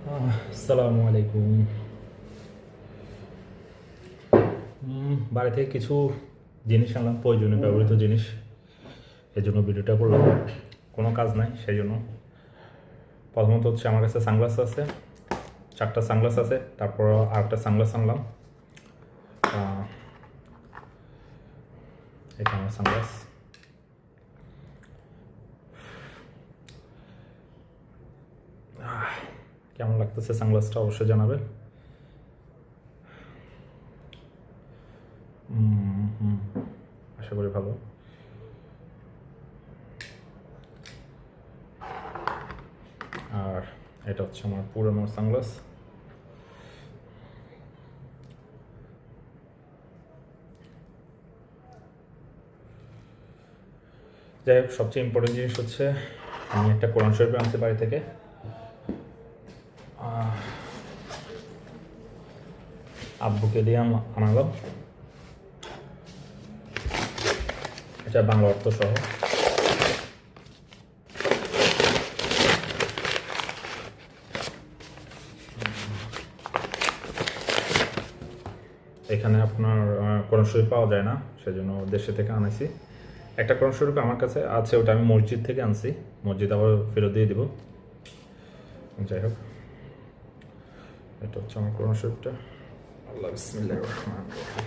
আসসালামু আলাইকুম। বাড়ি থেকে কিছু জিনিস আনলাম, প্রয়োজনীয় ব্যবহৃত জিনিস। এই জন্য ভিডিওটা করলাম। কোনো কাজ নাই, সেই জন্য। প্রথমত হচ্ছে আমার কাছে সানগ্লাস আছে, 4টা সানগ্লাস আছে। তারপর আরেকটা সানগ্লাস আনলাম। এটা আমার সানগ্লাস। কেমন লাগতেছে সানগ্লাসটা অবশ্যই জানাবেন। আশা করি ভালো। আর এটা হচ্ছে আমার পুরনো সানগ্লাস। যাই হোক, সবচেয়ে ইম্পর্টেন্ট জিনিস হচ্ছে আমি একটা কোরআন শরীফ আনছি বাড়ি থেকে। আব্বুকে দিয়ে আনালাম। এটা বাংলা অর্থ সহ। এখানে আপনার কোরআন শরীফ পাওয়া যায় না, সেজন্য দেশে থেকে আনাইছি। একটা কোরআন শরীফ আমার কাছে আছে, ওটা আমি মসজিদ থেকে আনছি। মসজিদ আবার ফেরত দিয়ে দিব। যাই হোক, এটা হচ্ছে আমার কোরআন শরীফটা। আল্লাহ বিসমিল্লাহির রহমানির রহিম।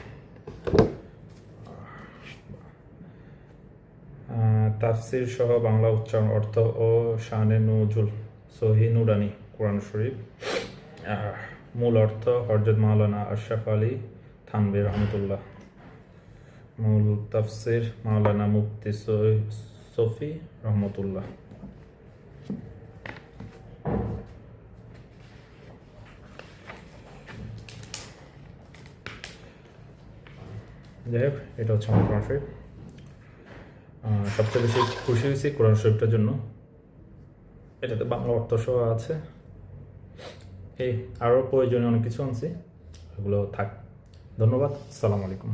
তাফসির সহ বাংলা উচ্চারণ, অর্থ ও শানে নুজুল সহি নুরানি কোরআন শরীফ। মূল অর্থ হযরত মাওলানা আশরাফ আলী থানভী রহমতুল্লাহ। মূল তাফসির মাওলানা মুফতি সফি রহমতুল্লাহ। যাই হোক, এটা হচ্ছে আমার কোরআন শরীফ। সবচেয়ে বেশি খুশি হয়েছি কোরআন শরীফটার জন্য। এটাতে বাংলা অর্থ সহ আছে। এই আরও প্রয়োজনীয় অনেক কিছু আনছি, এগুলো থাক। ধন্যবাদ। আসসালামু আলাইকুম।